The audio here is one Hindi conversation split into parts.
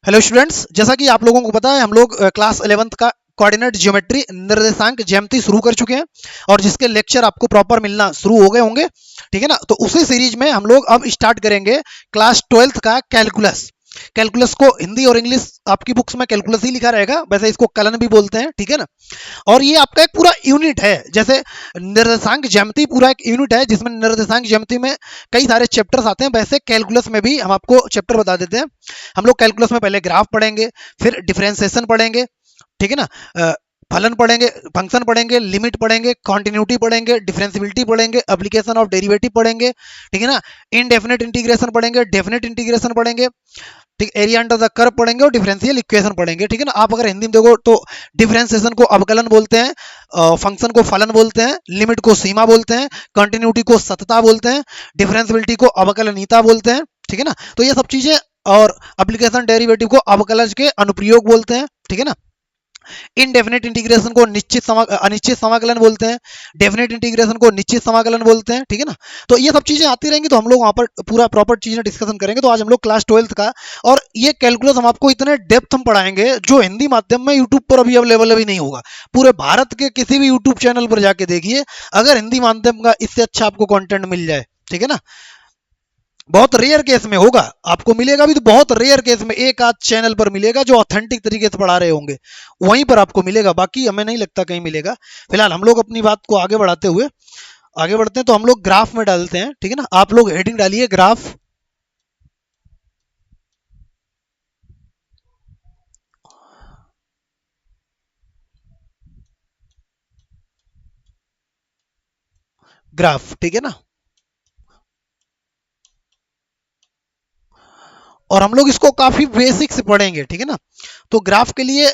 हेलो स्टूडेंट्स, जैसा कि आप लोगों को पता है हम लोग क्लास 11th का कोऑर्डिनेट ज्योमेट्री निर्देशांक ज्यामिति शुरू कर चुके हैं और जिसके लेक्चर आपको प्रॉपर मिलना शुरू हो गए होंगे। ठीक है ना। तो उसी सीरीज में हम लोग अब स्टार्ट करेंगे क्लास 12th का कैलकुलस। कैलकुलस को हिंदी और इंग्लिश आपकी बुक्स में कैलकुलस ही लिखा रहेगा, वैसे इसको कलन भी बोलते हैं। ठीक है ना। और ये आपका एक पूरा यूनिट है, जैसे निर्देशांक ज्यामिति पूरा एक यूनिट है जिसमें निर्देशांक ज्यामिति में कई सारे चैप्टर्स आते हैं, वैसे कैलकुलस में भी हम आपको चैप्टर बता देते हैं। हम लोग कैलकुलस में पहले ग्राफ पढ़ेंगे, फिर डिफरेंशिएशन पढ़ेंगे। ठीक है ना। फलन पढ़ेंगे, फंक्शन पढ़ेंगे, लिमिट पढ़ेंगे, कॉन्टिन्यूटी पढ़ेंगे, डिफरेंशिबिलिटी पढ़ेंगे, एप्लीकेशन ऑफ डेरिवेटिव पढ़ेंगे। ठीक है ना। इनडेफिनेट इंटीग्रेशन पढ़ेंगे, डेफिनेट इंटीग्रेशन पढ़ेंगे। ठीक, एरिया अंडर द कर्व पढ़ेंगे और डिफरेंशियल इक्वेशन पढ़ेंगे। ठीक है ना। आप अगर हिंदी में देखो तो डिफरेंशिएशन को अवकलन बोलते हैं, फंक्शन को फलन बोलते हैं, लिमिट को सीमा बोलते हैं, कंटिन्यूटी को सतता बोलते हैं, डिफरेंशिबिलिटी को अवकलनीयता बोलते हैं। ठीक है ना। तो ये सब चीजें, और एप्लीकेशन डेरिवेटिव को अवकलज के अनुप्रयोग बोलते हैं। ठीक है ना। इनडेफिनेट इंटीग्रेशन को अनिश्चित समाकलन बोलते हैं, डेफिनेट इंटीग्रेशन को निश्चित समाकलन बोलते हैं। ठीक है ना। तो ये सब चीजें आती रहेंगी, तो हम लोग वहां पर पूरा प्रॉपर चीजें डिस्कशन करेंगे। तो आज हम लोग क्लास 12th का, और ये कैलकुलस हम आपको इतने डेप्थ में पढ़ाएंगे जो हिंदी माध्यम में यूट्यूब पर अभी अवेलेबल भी नहीं होगा। पूरे भारत के किसी भी यूट्यूब चैनल पर जाके देखिए, अगर हिंदी माध्यम का इससे अच्छा आपको कंटेंट मिल जाए। ठीक है ना। बहुत रेयर केस में होगा, आपको मिलेगा भी तो बहुत रेयर केस में एक आध चैनल पर मिलेगा जो ऑथेंटिक तरीके से पढ़ा रहे होंगे, वहीं पर आपको मिलेगा, बाकी हमें नहीं लगता कहीं मिलेगा। फिलहाल हम लोग अपनी बात को आगे बढ़ाते हुए आगे बढ़ते हैं, तो हम लोग ग्राफ में डालते हैं। ठीक है ना। आप लोग हेडिंग डालिए ग्राफ। ग्राफ, ठीक है ना। और हम लोग इसको काफी बेसिक से पढ़ेंगे। ठीक है ना। तो ग्राफ के लिए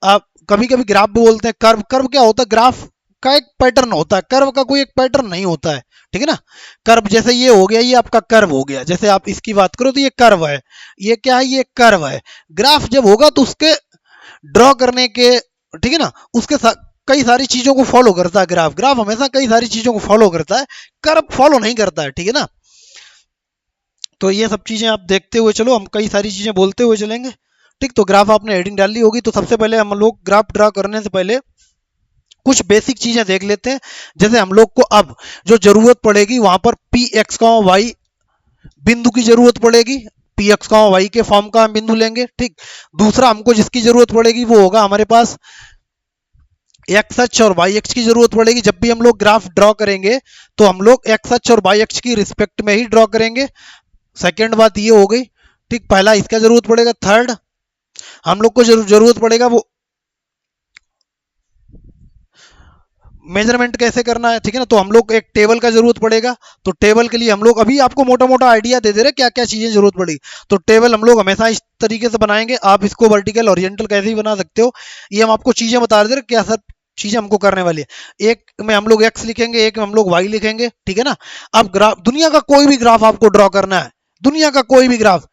आप कभी कभी ग्राफ भी बोलते हैं। कर्व, कर्व क्या होता है? ग्राफ का एक पैटर्न होता है, कर्व का कोई एक पैटर्न नहीं होता है। ठीक है ना। कर्व जैसे ये हो गया, ये आपका कर्व हो गया, जैसे आप इसकी बात करो तो ये कर्व है, ये क्या है? ये कर्व है। ग्राफ जब होगा तो उसके ड्रॉ करने के, ठीक है ना, उसके कई सारी चीजों को फॉलो करता है ग्राफ। ग्राफ हमेशा कई सारी चीजों को फॉलो करता है, कर्व फॉलो नहीं करता है। ठीक है ना। तो ये सब चीजें आप देखते हुए चलो, हम कई सारी चीजें बोलते हुए चलेंगे। ठीक, तो ग्राफ आपने हेडिंग डाली होगी, तो सबसे पहले हम लोग ग्राफ ड्रा करने से पहले कुछ बेसिक चीजें देख लेते हैं। जैसे हम लोग को अब जो जरूरत पड़ेगी वहां पर पी एक्स का वाई बिंदु की जरूरत पड़ेगी। पी एक्स का वाई के फॉर्म का हम बिंदु लेंगे। ठीक। दूसरा हमको जिसकी जरूरत पड़ेगी वो होगा हमारे पास एक्स अक्ष और वाई अक्ष की जरूरत पड़ेगी। जब भी हम लोग ग्राफ ड्रॉ करेंगे तो हम लोग एक्स अक्ष और वाई अक्ष की रिस्पेक्ट में ही ड्रॉ करेंगे। सेकेंड बात ये हो गई। ठीक, पहला इसका जरूरत पड़ेगा। थर्ड, हम लोग को जरूरत पड़ेगा वो मेजरमेंट कैसे करना है। ठीक है ना। तो हम लोग एक टेबल का जरूरत पड़ेगा। तो टेबल के लिए हम लोग अभी आपको मोटा मोटा आइडिया दे दे रहे क्या क्या चीजें जरूरत पड़ेगी। तो टेबल हम लोग हमेशा इस तरीके से बनाएंगे, आप इसको वर्टिकल ओरिएंटल कैसे ही बना सकते हो। ये हम आपको चीजें बता दे रहे क्या सब चीजें हमको करने वाली है। एक में हम लोग एक्स लिखेंगे, एक में हम लोग वाई लिखेंगे। ठीक है ना। अब ग्राफ, दुनिया का कोई भी ग्राफ आपको ड्रॉ करना है, दुनिया का कोई भी graph,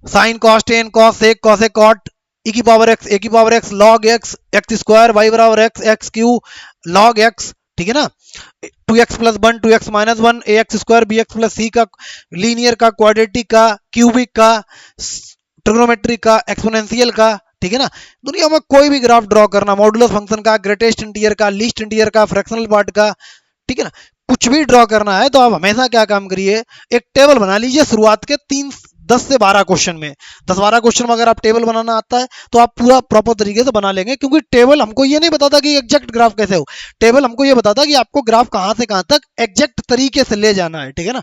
sine cos tan cos sec cos cot E की पावर एक्स, ए की power X, log X, X square, Y बराबर X, X cube, log X. ठीक है ना। 2x+1, 2x-1, A X square, B X plus C का, लीनियर का, क्वाड्रेटिक का, क्यूबिक का, ट्रिग्नोमेट्रिक का, एक्सपोनेंशियल का। ठीक है ना। दुनिया में कोई भी ग्राफ ड्रॉ करना, मॉडुलस फंक्शन का, ग्रेटेस्ट इंटीजर का, लीस्ट इंटीजर का, फ्रैक्शनल पार्ट का। ठीक है ना। कुछ भी ड्रॉ करना है तो आप हमेशा क्या काम करिए, एक टेबल बना लीजिए शुरुआत के 10 से 12 क्वेश्चन में। 10-12 क्वेश्चन में अगर आप टेबल बनाना आता है तो आप पूरा प्रॉपर तरीके से बना लेंगे, क्योंकि टेबल हमको ये नहीं बताता कि एग्जैक्ट ग्राफ कैसे हो, टेबल हमको ये बताता कि आपको ग्राफ कहां से कहां तक एग्जैक्ट तरीके से ले जाना है। ठीक है ना।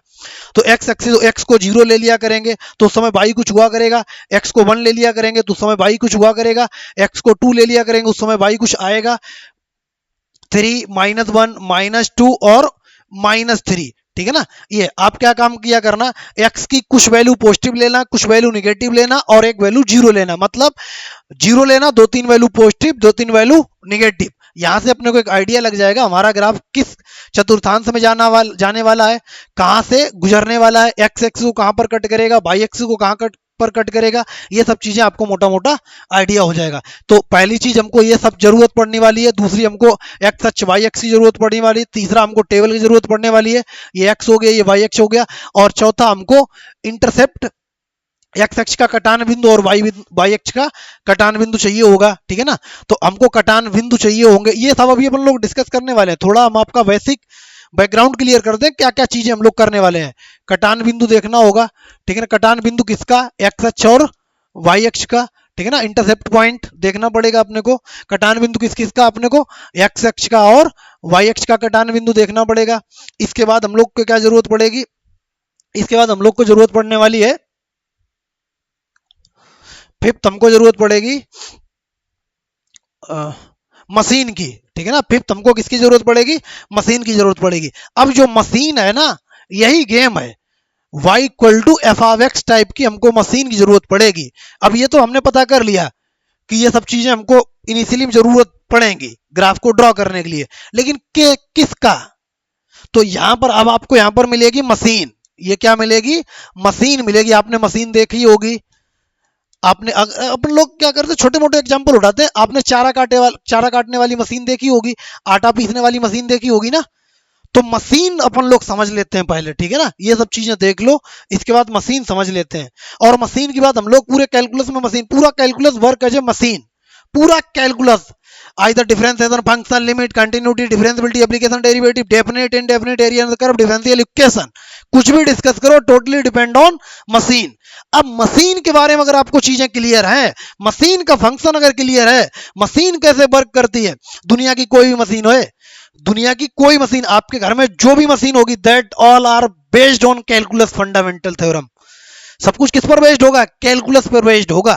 तो एक्स एक्सिस, एक्स को 0 ले लिया करेंगे तो उस समय वाई कुछ हुआ करेगा, एक्स को 1 ले लिया करेंगे तो उस समय वाई कुछ हुआ करेगा, एक्स को 2 ले लिया करेंगे उस समय वाई कुछ आएगा, 3, -1, -2 और -3। ठीक है ना। ये आप क्या काम किया करना, एक्स की कुछ वैल्यू पॉजिटिव लेना, कुछ वैल्यू निगेटिव लेना और एक वैल्यू 0 लेना। मतलब 0 लेना, 2-3 वैल्यू पॉजिटिव, 2-3 वैल्यू निगेटिव। यहां से अपने को एक आइडिया लग जाएगा हमारा ग्राफ किस चतुर्थांश में जाने वाला है, कहां से गुजरने वाला है, एक्स एक्स को कहां पर कट करेगा, वाई एक्स को कहां पर कट करेगा। ये सब चीजें आपको मोटा मोटा आइडिया हो जाएगा। तो पहली चीज हमको ये सब जरूरत पड़ने वाली है, दूसरी हमको एक्स अक्ष वाई एक्स की जरूरत पड़ने वाली है, तीसरा हमको टेबल की जरूरत पड़ने वाली है, ये एक्स हो गया, ये वाई एक्स हो गया, और चौथा हमको इंटरसेप्ट एक्स अक्ष का कटान बिंदु और वाई अक्ष का कटान बिंदु चाहिए होगा, ठीक है ना। तो हमको कटान बिंदु चाहिए होंगे, ये सब अभी अपन लोग डिस्कस करने वाले हैं। थोड़ा हम आपका बेसिक बैकग्राउंड क्लियर कर दें, क्या क्या चीजें हम लोग करने वाले हैं। कटान बिंदु देखना होगा, ठीक है ना। कटान बिंदु किसका, एक्स अक्ष और वाई अक्ष का, ठीक है ना। इंटरसेप्ट पॉइंट देखना पड़ेगा अपने को। कटान बिंदु किस किसका, अपने को एक्स अक्ष का और वाई अक्ष का कटान बिंदु देखना पड़ेगा। इसके बाद हम लोग को क्या जरूरत पड़ेगी, इसके बाद हम लोग को जरूरत पड़ने वाली है, फिफ्थ हमको जरूरत पड़ेगी मशीन की, ठीक है ना। फिफ्थ हमको किसकी जरूरत पड़ेगी, मशीन की जरूरत पड़ेगी। अब जो मशीन है ना, यही गेम है, y equal to F of X type की हमको मशीन की जरूरत पड़ेगी। अब ये तो हमने पता कर लिया कि ये सब चीजें हमको इनिशियली जरूरत पड़ेंगी ग्राफ को ड्रॉ करने के लिए, लेकिन किसका, तो यहां पर अब आपको यहां पर मिलेगी मशीन। ये क्या मिलेगी, मशीन मिलेगी। आपने मशीन देखी होगी, आपने अपन लोग क्या करते हैं, छोटे मोटे एग्जांपल उठाते हैं। आपने चारा काटने वाली मशीन देखी होगी, आटा पीसने वाली मशीन देखी होगी ना। तो मशीन अपन लोग समझ लेते हैं पहले, ठीक है ना। ये सब चीजें देख लो, इसके बाद मशीन समझ लेते हैं। और मशीन के बाद हम लोग पूरे कैलकुलस में मशीन, पूरा calculus work as a machine, पूरा calculus, either differentiation, function, limit, continuity, differentiability, application, derivative, definite, indefinite, area under curve, differential equation, कुछ भी डिस्कस करो, टोटली डिपेंड ऑन मशीन। अब मशीन के बारे में अगर आपको चीजें क्लियर है, मशीन का फंक्शन अगर क्लियर है, मशीन कैसे वर्क करती है, दुनिया की कोई भी मशीन हो, दुनिया की कोई मशीन, आपके घर में जो भी मशीन होगी, that all are based on calculus fundamental theorem. सब कुछ किस पर बेस्ड होगा, कैलकुलस पर बेस्ड होगा,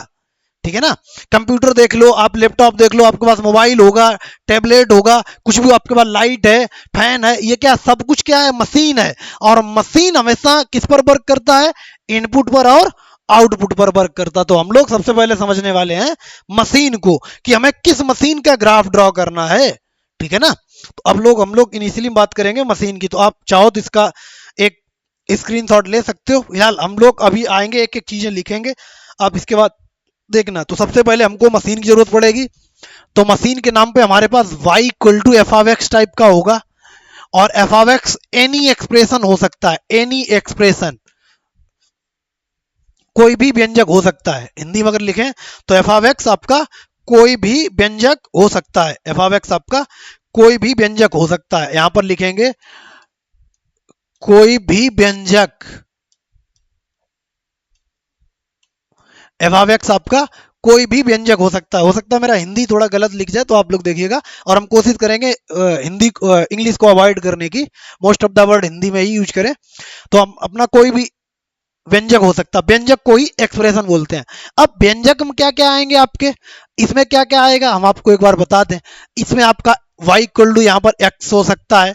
ठीक है ना। कंप्यूटर देख लो, आप लैपटॉप देख लो, आपके पास मोबाइल होगा, टैबलेट होगा, कुछ भी आपके पास, लाइट है, फैन है, ये क्या सब कुछ क्या है, मशीन है। और मशीन हमेशा किस पर वर्क करता है, इनपुट पर और आउटपुट पर वर्क करता। तो हम लोग सबसे पहले समझने वाले हैं मशीन को, कि हमें किस मशीन का ग्राफ ड्रॉ करना है, ठीक है ना। तो अब हम लोग इनिशियली बात करेंगे मशीन की। तो आप चाहो तो इसका एक स्क्रीनशॉट ले सकते हो। फिलहाल हम लोग अभी आएंगे, एक एक चीजें लिखेंगे, आप इसके बाद देखना। तो सबसे पहले हमको मशीन की जरूरत पड़ेगी। तो मशीन के नाम पे हमारे पास y equal to F of X type का होगा, और F of X any expression हो सकता है, एनी एक्सप्रेशन, कोई भी व्यंजक हो सकता है। हिंदी में अगर लिखें तो एफ ऑफ एक्स आपका कोई भी व्यंजक हो सकता है, एफ ऑफ एक्स आपका कोई भी व्यंजक हो सकता है। यहां पर लिखेंगे कोई भी व्यंजक, एफ ऑफ एक्स आपका कोई भी व्यंजक हो सकता है। हो सकता है मेरा हिंदी थोड़ा गलत लिख जाए, तो आप लोग देखिएगा, और हम कोशिश करेंगे हिंदी इंग्लिश को अवॉइड करने की, most of the word Hindi में ही यूज करें। तो हम अपना कोई भी व्यंजक हो सकता है, व्यंजक को ही एक्सप्रेशन बोलते हैं। अब व्यंजक में क्या क्या आएंगे आपके, इसमें क्या क्या आएगा हम आपको एक बार बता दें। इसमें आपका y इक्वल टू यहाँ पर x हो सकता है,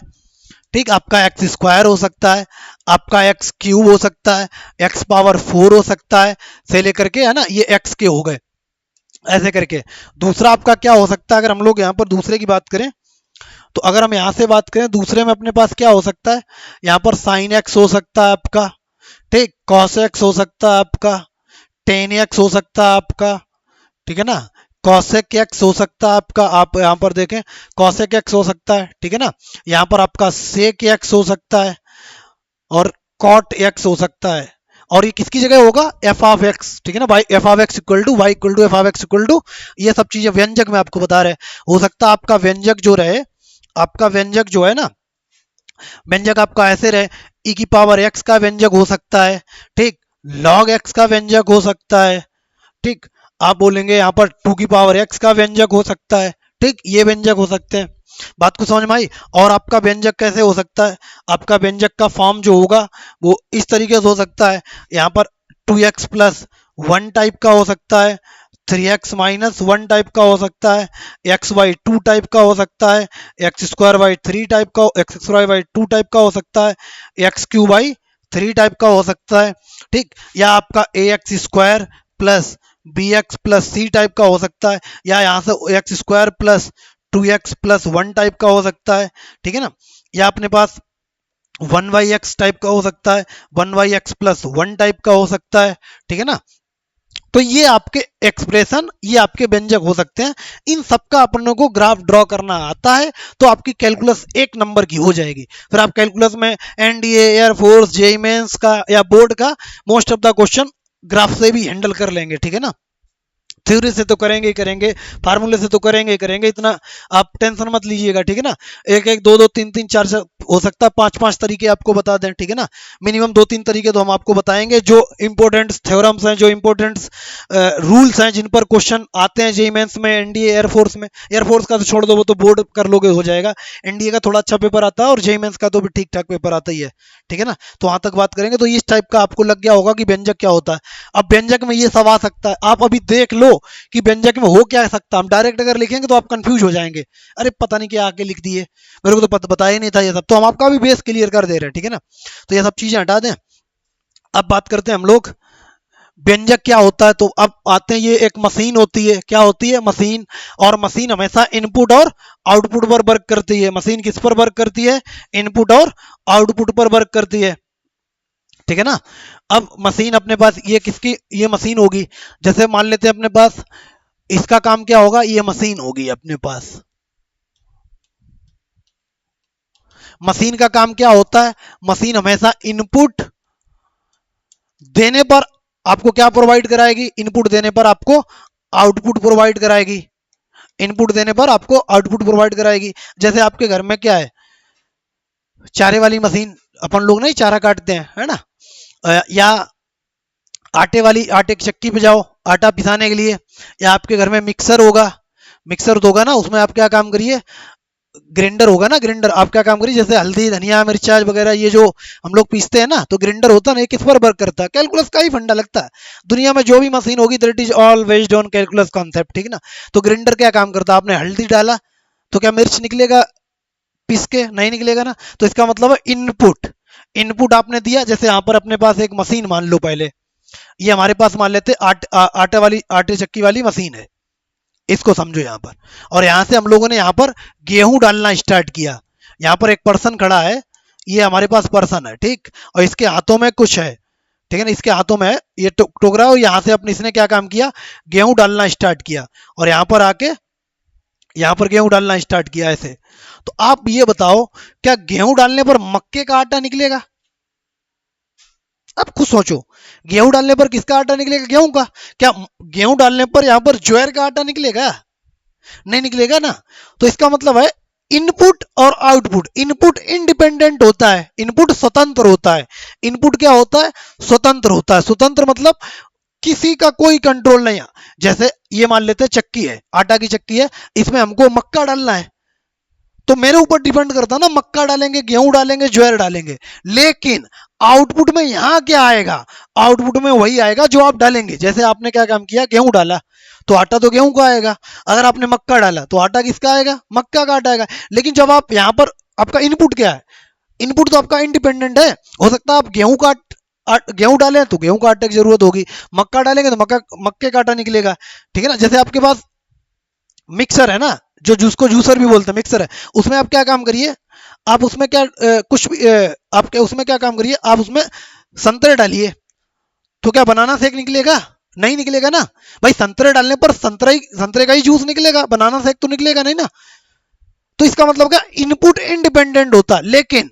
ठीक, आपका एक्स स्क्वायर हो सकता है, आपका एक्स क्यूब हो सकता है, एक्स पावर 4 हो सकता है, से लेकर के, है ना, ये एक्स के हो गए, ऐसे करके। दूसरा आपका क्या हो सकता है, अगर हम लोग यहाँ पर दूसरे की बात करें, तो अगर हम यहाँ से बात करें दूसरे में, अपने पास क्या हो सकता है, यहाँ पर साइन एक्स हो सकता है आपका, ठीक, कॉस एक्स हो सकता है आपका, टेन एक्स हो सकता है आपका, ठीक है ना, कॉसेक एक्स हो सकता है आपका, आप यहाँ पर देखें कॉसेक एक्स हो सकता है, ठीक है ना। यहाँ पर आपका सेक एक्स हो सकता है, और कॉट एक्स हो सकता है। और ये किसकी जगह होगा, एफ ऑफ एक्स, ठीक है ना, F of X equal to Y equal to F of X equal to, ये सब चीजें व्यंजक में आपको बता रहे हैं। हो सकता है आपका व्यंजक जो रहे, आपका व्यंजक जो है ना, व्यंजक आपका ऐसे रहे, ई की पावर एक्स का व्यंजक हो सकता है, ठीक, लॉग एक्स का व्यंजक हो सकता है, ठीक, आप बोलेंगे यहाँ पर 2 की पावर एक्स का व्यंजक हो सकता है, ठीक, ये व्यंजक हो सकते हैं। बात को समझ में आई। और आपका व्यंजक कैसे हो सकता है, आपका व्यंजक का फॉर्म जो होगा वो इस तरीके से हो सकता है, यहाँ पर 2x प्लस 1 टाइप का हो सकता है, 3x माइनस 1 टाइप का हो सकता है, एक्स वाई 2 टाइप का हो सकता है, एक्स स्क्वायर वाई 3 टाइप का, एक्स स्क्वायर वाई 2 टाइप का हो सकता है, एक्स क्यू वाई 3 टाइप का हो सकता है, ठीक, या आपका A X square plus B X plus C type का हो सकता है, या यहाँ से X square plus 2x plus 1 type का हो सकता है, ठीक है ना, या अपने पास 1y(x) टाइप का हो सकता है, 1y(x) प्लस 1 टाइप का हो सकता है, ठीक है ना। तो ये आपके एक्सप्रेशन, ये आपके व्यंजक हो सकते हैं। इन सबका अपनों को ग्राफ ड्रॉ करना आता है तो आपकी कैलकुलस 1 नंबर की हो जाएगी। फिर आप कैलकुलस में एनडीए, एयरफोर्स, जेई मेंस का या बोर्ड का most of the question graph से भी हैंडल कर लेंगे, ठीक है ना। थ्योरी से तो करेंगे ही करेंगे, फार्मूले से तो करेंगे ही करेंगे, इतना आप टेंशन मत लीजिएगा, ठीक है ना। एक एक दो दो तीन तीन चार चार, हो सकता है पांच पांच तरीके आपको बता दें, ठीक है ना। मिनिमम दो तीन तरीके तो हम आपको बताएंगे, जो इंपॉर्टेंट थ्योरम्स हैं, जो इंपॉर्टेंट रूल्स हैं, जिन पर क्वेश्चन आते हैं जेईई मेंस में, एनडीए एयरफोर्स में। एयरफोर्स का तो छोड़ दो, वो तो बोर्ड कर लोगे हो जाएगा। एनडीए का थोड़ा अच्छा पेपर आता है और जेईई मेंस का तो भी ठीक ठाक पेपर आता ही है, ठीक है ना। तो वहां तक बात करेंगे, तो इस टाइप का आपको लग गया होगा कि व्यंजक क्या होता है। अब व्यंजक में ये सब आ सकता है, आप अभी देख लो कि व्यंजक में हो क्या सकता। हम डायरेक्ट अगर लिखेंगे तो आप कंफ्यूज हो जाएंगे, अरे पता नहीं क्या आके लिख दिए, मेरे को तो बताया ही नहीं था ये सब। तो हम आपका भी बेस क्लियर कर दे रहे हैं, ठीक है ना। तो ये सब चीजें हटा दें। अब बात करते हैं हम लोग व्यंजक क्या होता है। तो अब आते हैं, ये एक मशीन होती है, क्या होती है, मशीन। और मशीन हमेशा इनपुट और आउटपुट पर वर्क करती है। मशीन किस पर वर्क करती है, इनपुट और आउटपुट पर वर्क करती है, ठीक है ना। अब मशीन अपने पास ये किसकी, ये मशीन होगी। जैसे मान लेते हैं अपने पास इसका काम क्या होगा, ये मशीन होगी अपने पास। मशीन का काम क्या होता है, मशीन हमेशा इनपुट देने पर आपको क्या प्रोवाइड कराएगी, इनपुट देने पर आपको आउटपुट प्रोवाइड कराएगी। इनपुट देने पर आपको आउटपुट प्रोवाइड कराएगी। जैसे आपके घर में क्या है, चारे वाली मशीन, अपन लोग नहीं चारा काटते हैं, है ना। या आटे वाली, आटे की चक्की पे जाओ आटा पिसाने के लिए। या आपके घर में मिक्सर होगा, मिक्सर तो होगा ना, उसमें आप क्या काम करिए, ग्राइंडर होगा ना, ग्राइंडर आप क्या काम करिए, जैसे हल्दी धनिया मिर्चा वगैरह ये जो हम लोग पीसते हैं ना, तो ग्राइंडर होता है ना, ये किस पर वर्क करता है, कैलकुलस का ही फंडा लगता है। दुनिया में जो भी मशीन होगी that is all based on calculus concept, ठीक है ना। तो ग्राइंडर क्या काम करता है, आपने हल्दी डाला तो क्या मिर्च निकलेगा पीस के, नहीं निकलेगा ना। तो इसका मतलब है इनपुट, इनपुट आपने दिया। जैसे यहाँ पर अपने पास एक मशीन मान लो, पहले ये हमारे पास मान लेते आटे वाली, आटे चक्की वाली मशीन है, इसको समझो यहाँ पर। और यहाँ से हम लोगों ने यहाँ पर गेहूं डालना स्टार्ट किया। यहाँ पर एक पर्सन खड़ा है, ये हमारे पास पर्सन है, ठीक। और इसके हाथों में कुछ है, ठीक है ना, इसके हाथों में ये टोकरा, और यहाँ से अपने इसने क्या काम किया, गेहूं डालना स्टार्ट किया। और यहाँ पर आके यहाँ पर गेहूं डालना स्टार्ट किया ऐसे। तो आप ये बताओ, क्या गेहूं डालने पर मक्के का आटा निकलेगा, आप खुद सोचो। गेहूं डालने पर किसका आटा निकलेगा, गेहूं का। क्या गेहूं डालने पर यहां पर ज्वार का आटा निकलेगा, नहीं निकलेगा ना। तो इसका मतलब है इनपुट और आउटपुट, इनपुट इंडिपेंडेंट होता है, इनपुट स्वतंत्र होता है। इनपुट क्या होता है, स्वतंत्र होता है। स्वतंत्र मतलब किसी का कोई कंट्रोल नहीं है। जैसे ये मान लेते हैं चक्की है, आटा की चक्की है, इसमें हमको मक्का डालना है, तो मेरे ऊपर डिपेंड करता है ना, मक्का डालेंगे, गेहूं डालेंगे, ज्वार डालेंगे। लेकिन आउटपुट में यहां क्या आएगा, आउटपुट में वही आएगा जो आप डालेंगे। जैसे आपने क्या काम किया, गेहूं डाला तो आटा तो गेहूं का आएगा। अगर आपने मक्का डाला तो आटा किसका आएगा, मक्का का आटा आएगा। लेकिन जब आप यहां पर, आपका इनपुट क्या है, इनपुट तो आपका इंडिपेंडेंट है। हो सकता है आप गेहूं का गेहूं डालें तो गेहूं का आटे की जरूरत होगी, मक्का डालेंगे तो मक्के का आटा निकलेगा, ठीक है ना। जैसे आपके पास मिक्सर है ना, जो जिसको जूसर भी बोलते हैं, मिक्सर है, उसमें आप क्या काम करिए, आप उसमें क्या कुछ भी आप क्या उसमें क्या काम करिए, आप उसमें संतरे डालिए, तो क्या बनाना शेक निकलेगा, नहीं निकलेगा ना। भाई संतरे डालने पर संतरे का ही जूस निकलेगा, बनाना शेक तो निकलेगा नहीं ना। तो इसका मतलब क्या, इनपुट इंडिपेंडेंट होता है, लेकिन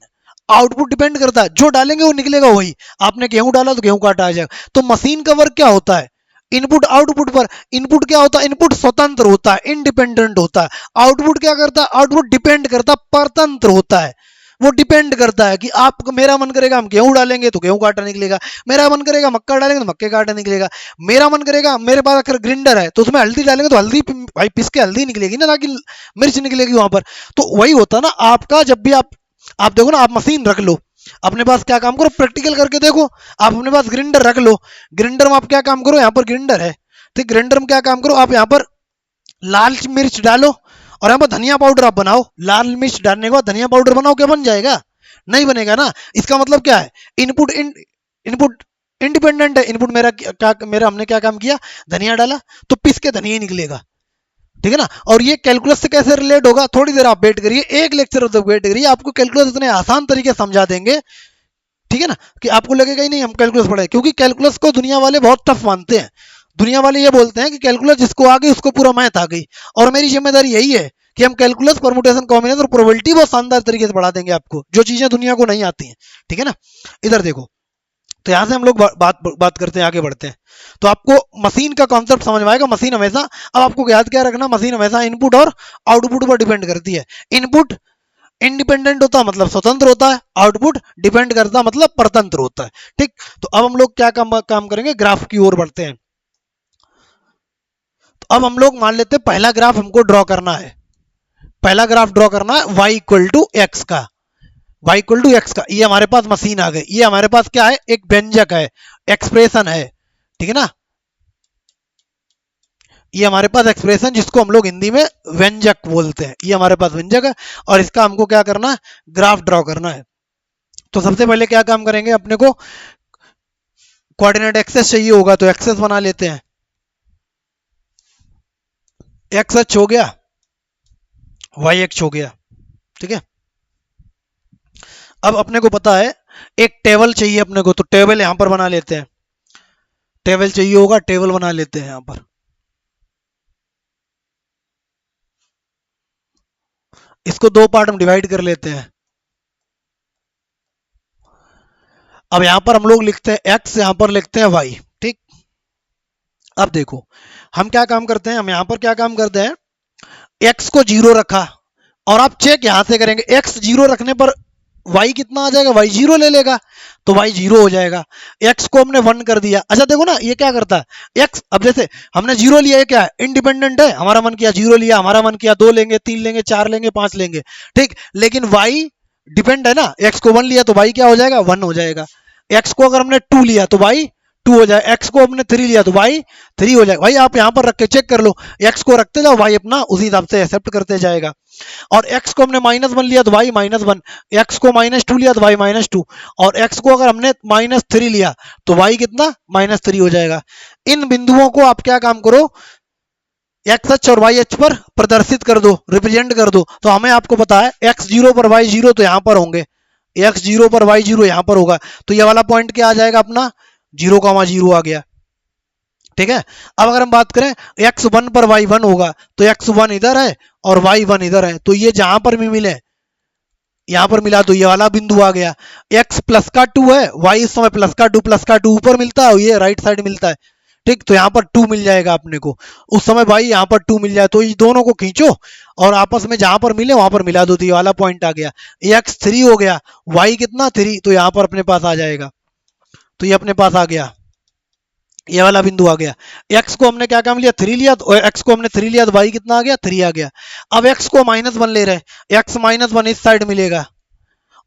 आउटपुट डिपेंड करता है, जो डालेंगे वो निकलेगा वही। आपने गेहूं डाला तो गेहूं का आटा आ जाएगा। तो मशीन का वर्क क्या होता है, इनपुट आउटपुट पर। इनपुट क्या होता है, इनपुट स्वतंत्र होता है, इंडिपेंडेंट होता है। आउटपुट क्या करता है, आउटपुट डिपेंड करता है, परतंत्र होता है। वो डिपेंड करता है कि आप, मेरा मन करेगा हम गेहूं डालेंगे तो गेहूं का आटा निकलेगा, मेरा मन करेगा मक्का डालेंगे तो मक्के का आटा निकलेगा, मेरा मन करेगा, मेरे पास अगर ग्राइंडर है तो उसमें हल्दी डालेंगे तो हल्दी भाई पिस के हल्दी निकलेगी ना कि मिर्च निकलेगी वहां पर। तो वही होता ना आपका, जब भी आप देखो ना, आप मशीन रख लो अपने पास, क्या काम करो, प्रैक्टिकल करके देखो। आप अपने पास ग्राइंडर रख लो, ग्राइंडर में आप क्या काम करो, यहाँ पर ग्राइंडर है, तो ग्राइंडर में क्या काम करो, आप यहाँ पर लाल मिर्च डालो और यहाँ पर धनिया पाउडर आप बनाओ। लाल मिर्च डालने के बाद धनिया पाउडर बनाओ, क्या बन जाएगा, नहीं बनेगा ना। इसका मतलब क्या है, इनपुट इंडिपेंडेंट है। इनपुट मेरा क्या, मेरा हमने क्या काम किया, धनिया डाला तो पिस के धनिया निकलेगा, ठीक है ना। और ये कैलकुलस से कैसे रिलेट होगा, थोड़ी देर आप वेट करिए, एक लेक्चर तक वेट करिए, आपको कैलकुलस इतने आसान तरीके से समझा देंगे, ठीक है ना, कि आपको लगेगा ही नहीं हम कैलकुलस पढ़े। क्योंकि कैलकुलस को दुनिया वाले बहुत टफ मानते हैं। दुनिया वाले ये बोलते हैं कि कैलकुलस जिसको आ गई उसको पूरा मैथ आ गई। और मेरी जिम्मेदारी यही है कि हम कैलकुलस, परमुटेशन, कॉम्बिनेशन और प्रोबेबिलिटी बहुत शानदार तरीके से पढ़ा देंगे आपको, जो चीजें दुनिया को नहीं आती हैं, ठीक है ना। इधर देखो, तो यहां से हम लोग बात करते हैं, आगे बढ़ते हैं। तो आपको मशीन का कॉन्सेप्ट समझ में आएगा। मशीन हमेशा, अब आपको याद क्या रखना, मशीन हमेशा इनपुट और आउटपुट पर डिपेंड करती है। इनपुट इंडिपेंडेंट होता है मतलब स्वतंत्र होता है, आउटपुट डिपेंड करता है मतलब परतंत्र होता है। ठीक, तो अब हम लोग क्या काम करेंगे, ग्राफ की ओर बढ़ते हैं। तो अब हम लोग मान लेते हैं पहला ग्राफ हमको ड्रॉ करना है। पहला ग्राफ ड्रॉ करना है y इक्वल टू एक्स का, y इक्वल टू एक्स का। ये हमारे पास मशीन आ गई, ये हमारे पास क्या है, एक व्यंजक है, एक्सप्रेशन है, ठीक है ना। ये हमारे पास एक्सप्रेशन जिसको हम लोग हिंदी में व्यंजक बोलते हैं, ये हमारे पास व्यंजक है और इसका हमको क्या करना है, ग्राफ ड्रॉ करना है। तो सबसे पहले क्या काम करेंगे, अपने को कोऑर्डिनेट एक्सेस चाहिए होगा, तो एक्सेस बना लेते हैं। एक्स अक्ष हो गया, वाई अक्ष हो गया, ठीक है। अब अपने को पता है एक टेबल चाहिए अपने को, तो टेबल यहां पर बना लेते हैं। टेबल चाहिए होगा, टेबल बना लेते हैं यहां पर। इसको दो पार्ट में डिवाइड कर लेते हैं। अब यहां पर हम लोग लिखते हैं एक्स, यहां पर लिखते हैं वाई, ठीक। अब देखो हम क्या काम करते हैं, हम यहां पर क्या काम करते हैं, एक्स को जीरो रखा और आप चेक यहां से करेंगे, एक्स जीरो रखने पर वाई कितना आ जाएगा, वाई जीरो ले लेगा, तो वाई जीरो हो जाएगा। एक्स को हमने वन कर दिया। अच्छा देखो ना ये क्या करता है, एक्स, अब जैसे हमने जीरो लिया, ये क्या है, इंडिपेंडेंट है, हमारा मन किया जीरो लिया, हमारा मन किया दो लेंगे, तीन लेंगे, चार लेंगे, पांच लेंगे, ठीक। लेकिन वाई डिपेंड है ना, एक्स को वन लिया तो वाई क्या हो जाएगा, वन हो जाएगा। एक्स को अगर हमने टू लिया तो वाई टू हो जाए, एक्स को हमने थ्री लिया तो वाई थ्री हो जाएगा। भाई आप यहां पर रख के चेक कर लो, एक्स को रखते जाओ, वाई अपना उसी हिसाब से एक्सेप्ट करते जाएगा। और एक्स को हमने माइनस वन लिया तो वाई माइनस वन, एक्स को माइनस टू लिया तो वाई माइनस टू, और एक्स को अगर हमने माइनस थ्री लिया तो वाई कितना, माइनस थ्री हो जाएगा। इन बिंदुओं को आप क्या काम करो, एक्स अक्ष और वाई अक्ष पर प्रदर्शित कर दो, रिप्रेजेंट कर दो। तो हमें आपको पता है एक्स जीरो पर वाई जीरो तो यहां पर होंगे, एक्स जीरो पर वाई जीरो यहां पर होगा, तो ये वाला पॉइंट क्या आ जाएगा अपना, 0,0 आ गया, ठीक है। अब अगर हम बात करें एक्स वन पर वाई वन होगा, तो एक्स वन इधर है और वाई वन इधर है, तो ये जहां पर भी मिले, यहां पर मिला तो ये वाला बिंदु आ गया। एक्स प्लस का टू है, वाई इस समय प्लस का टू ऊपर मिलता है और ये राइट साइड मिलता है, ठीक। तो यहाँ पर टू मिल जाएगा अपने को, उस समय वाई यहाँ पर टू मिल जाए, तो ये दोनों को खींचो और आपस में जहां पर मिले वहां पर मिला दो, तो ये वाला पॉइंट आ गया। एक्स थ्री हो गया, वाई कितना थ्री, तो यहाँ पर अपने पास आ जाएगा, तो ये अपने पास आ गया, ये वाला बिंदु आ गया। एक्स को हमने क्या काम लिया, थ्री लिया, तो एक्स को हमने थ्री लिया तो वाई कितना आ गया, थ्री आ गया। अब एक्स को माइनस वन ले रहे हैं, एक्स माइनस वन इस साइड मिलेगा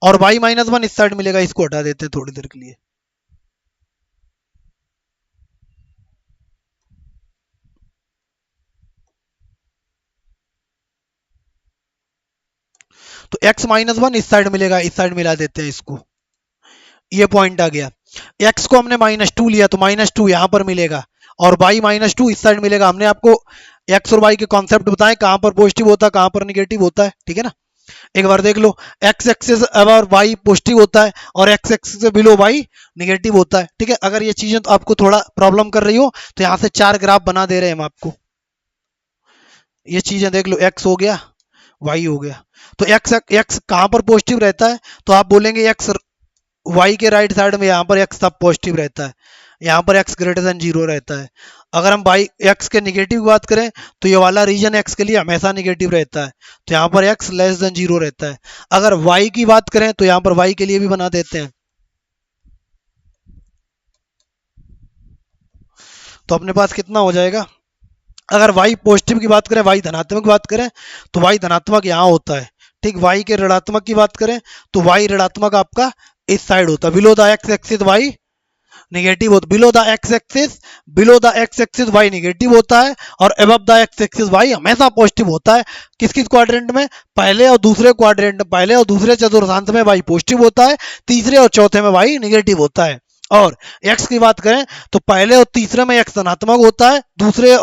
और वाई माइनस वन इस साइड मिलेगा, इसको हटा देते हैं थोड़ी देर के लिए। तो एक्स माइनस वन इस साइड मिलेगा, इस साइड मिला देते हैं इसको, ये पॉइंट आ गया। एक्स को हमने माइनस टू लिया तो माइनस टू यहां पर मिलेगा और वाई माइनस टू इस साइड मिलेगा। हमने आपको एक्स और वाई के कॉन्सेप्ट बताए, कहां पर पॉजिटिव होता है कहां पर निगेटिव होता है, ठीक है ना। एक बार देख लो, X axis about Y positive होता है और एक्स एक्सिस से बिलो वाई निगेटिव होता है, ठीक है। अगर ये चीजें तो आपको थोड़ा प्रॉब्लम कर रही हो तो यहाँ से चार ग्राफ बना दे रहे हैं हम आपको, ये चीजें देख लो, एक्स हो गया, वाई हो गया। तो एक्स एक्स कहां पर पॉजिटिव रहता है, तो आप बोलेंगे एक्स वाई के राइट साइड में, यहाँ पर एक्स सब पॉजिटिव रहता है, यहाँ पर एक्स ग्रेटर देन जीरो रहता है। अगर हम वाई एक्स के निगेटिव की बात करें तो ये वाला रीजन एक्स के लिए हमेशा निगेटिव रहता है, तो यहाँ पर एक्स लेस देन जीरो रहता है। अगर वाई की बात करें तो यहाँ पर वाई के लिए भी बना देते हैं, तो अपने पास कितना हो जाएगा, अगर वाई पॉजिटिव की बात करें, वाई धनात्मक की बात करें तो वाई धनात्मक यहाँ होता है, ठीक। वाई के ऋणात्मक की बात करें तो वाई ऋणात्मक आपका इस साइड होता है, below the X axis Y negative होता, below the X axis Y negative होता है और above the X axis Y हमेशा पॉजिटिव होता है। किस किस क्वाड्रेंट में, पहले और दूसरे क्वाड्रेंट, पहले और दूसरे चतुर्थांश में वाई पॉजिटिव होता है, तीसरे और चौथे में वाई निगेटिव होता है। और एक्स की बात करें तो पहले और तीसरे में एक्स धनात्मक होता है, पहले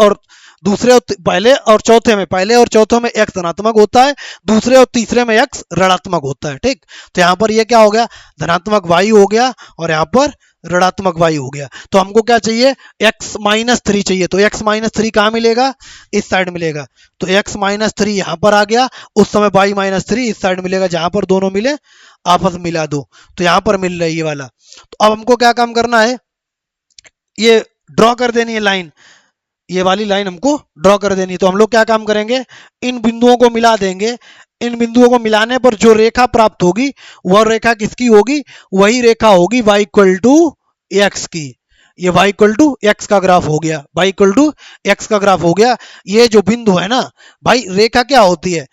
और चौथे में एक्स धनात्मक होता है, दूसरे और तीसरे में एक्स ऋणात्मक होता है, ठीक। तो यहाँ पर ये क्या हो गया, धनात्मक वाई हो गया और यहाँ पर ऋणात्मक y हो गया। तो हमको क्या चाहिए, x-3 चाहिए। तो x-3 कहाँ मिलेगा, इस साइड मिलेगा। तो x-3 यहाँ पर आ गया, उस समय y-3 इस साइड मिलेगा, जहां पर दोनों मिले आपस में मिला दो। तो यहाँ पर मिल रही है ये वाला। तो अब हमको क्या काम करना है, ये ड्रॉ कर देनी है लाइन, ये वाली लाइन हमको ड्रॉ कर देनी है। तो हम लोग क्या काम करेंगे, इन बिंदुओं को मिला देंगे। इन बिंदुओं को मिलाने पर जो रेखा प्राप्त होगी वह रेखा किसकी होगी, वही रेखा होगी y इक्वल टू एक्स की। ये y इक्वल टू एक्स का ग्राफ हो गया, y इक्वल टू एक्स का ग्राफ हो गया। ये जो बिंदु है ना भाई, रेखा क्या होती है,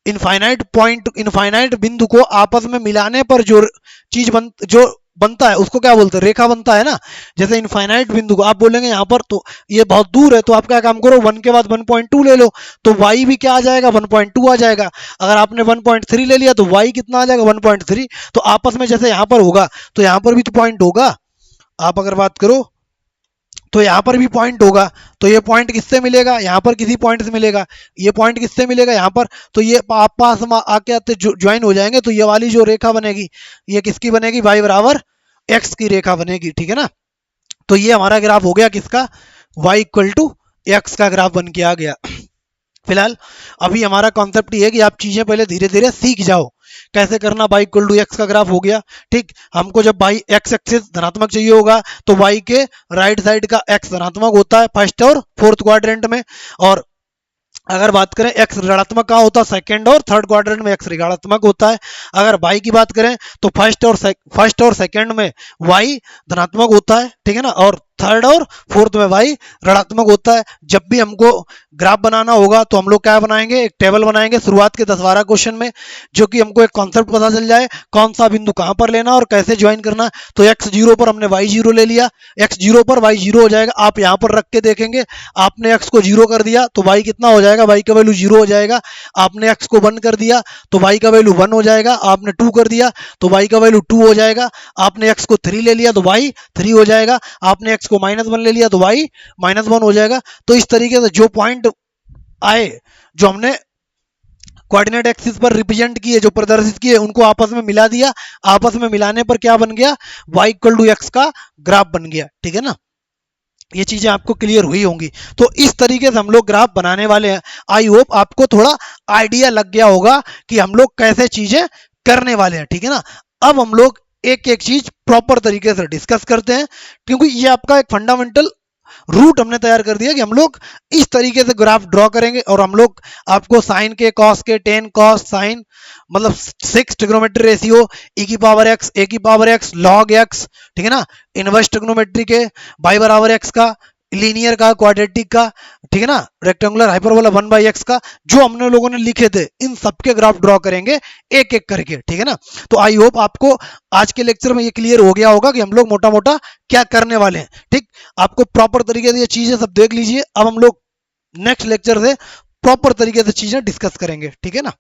इनफाइनाइट पॉइंट, इनफाइनाइट बिंदु को आपस में मिलाने पर जो चीज जो बनता है उसको क्या बोलते हैं, रेखा बनता है ना। जैसे इनफाइनाइट बिंदु को आप बोलेंगे यहाँ पर तो ये बहुत दूर है, तो आप क्या काम करो, 1 के बाद 1.2 ले लो, तो y भी क्या आ जाएगा, 1.2 आ जाएगा। अगर आपने 1.3 ले लिया तो y कितना आ जाएगा, 1.3। तो आपस में जैसे यहाँ पर होगा तो यहाँ पर भी तो पॉइंट होगा। आप अगर बात करो तो यहाँ पर भी पॉइंट होगा। तो ये पॉइंट किससे मिलेगा, यहाँ पर किसी पॉइंट से मिलेगा। ये पॉइंट किससे मिलेगा, यहाँ पर। तो ये आप पास में आके आते ज्वाइन हो जाएंगे। तो ये वाली जो रेखा बनेगी ये किसकी बनेगी, y बराबर x की रेखा बनेगी, ठीक है ना। तो ये हमारा ग्राफ हो गया किसका, y इक्वल टू एक्स का ग्राफ बन के आ गया। फिलहाल अभी हमारा कॉन्सेप्ट ये है कि आप चीजें पहले धीरे धीरे सीख जाओ कैसे करना। y इक्वल टू एक्स का ग्राफ हो गया, ठीक। हमको जब y एक्स एक्सिस धनात्मक चाहिए होगा तो y के राइट साइड का x धनात्मक होता है फर्स्ट और फोर्थ क्वाड्रेंट में, और अगर बात करें x ऋणात्मक कहाँ होता है, सेकंड और थर्ड क्वाड्रेंट में x ऋणात्मक होता है। अगर y की बात करें तो फर्स्ट और सेकंड में y धनात्मक होता है, ठीक है ना, और थर्ड और फोर्थ में y ऋणात्मक होता है। जब भी हमको ग्राफ बनाना होगा तो हम लोग क्या बनाएंगे, एक टेबल बनाएंगे शुरुआत के 10-12 क्वेश्चन में, जो कि हमको एक कॉन्सेप्ट पता चल जाए कौन सा बिंदु कहां पर लेना और कैसे ज्वाइन करना। तो x0 पर हमने y0 ले लिया, x0 पर y0 हो जाएगा। आप यहां पर रख के देखेंगे, आपने x को 0 कर दिया तो y कितना हो जाएगा, y का वैल्यू 0 हो जाएगा। आपने x को 1 कर दिया तो y का वैल्यू 1 हो जाएगा। आपने 2 कर दिया तो y का वैल्यू 2 हो जाएगा। आपने x को 3 ले लिया तो y 3 हो जाएगा। आपने x को -1 ले लिया तो y -1 हो जाएगा। तो इस तरीके से जो पॉइंट आए, जो हमने कोऑर्डिनेट एक्सिस पर रिप्रेजेंट किए, जो प्रदर्शित किए, उनको आपस में मिला दिया। आपस में मिलाने पर क्या बन गया, y इक्वल टू एक्स का ग्राफ बन गया, ठीक है ना। ये चीजें आपको क्लियर हुई होंगी। तो इस तरीके से हम लोग ग्राफ बनाने वाले हैं। आई होप आपको थोड़ा आइडिया लग गया होगा कि हम लोग कैसे चीजें करने वाले हैं, ठीक है ना। अब हम लोग एक एक चीज प्रॉपर तरीके से डिस्कस करते हैं, क्योंकि ये आपका एक फंडामेंटल रूट हमने तैयार कर दिया कि हम लोग इस तरीके से ग्राफ ड्रॉ करेंगे। और हम लोग आपको साइन के, कॉस के, टेन कॉस साइन, मतलब 6 ट्रिग्नोमेट्री रेशियो, e की पावर x, a की पावर x, log x, ठीक है ना, इनवर्स ट्रिग्नोमेट्री के, y बराबर x का, लीनियर का, क्वाड्रेटिक का, ठीक है ना, रेक्टेंगुलर हाइपरबोला 1/x का, जो हमने लोगों ने लिखे थे, इन सबके ग्राफ ड्रॉ करेंगे एक एक करके, ठीक है ना। तो आई होप आपको आज के लेक्चर में ये क्लियर हो गया होगा कि हम लोग मोटा मोटा क्या करने वाले हैं, ठीक। आपको प्रॉपर तरीके से ये चीजें सब देख लीजिए। अब हम लोग नेक्स्ट लेक्चर से प्रॉपर तरीके से चीजें डिस्कस करेंगे, ठीक है ना।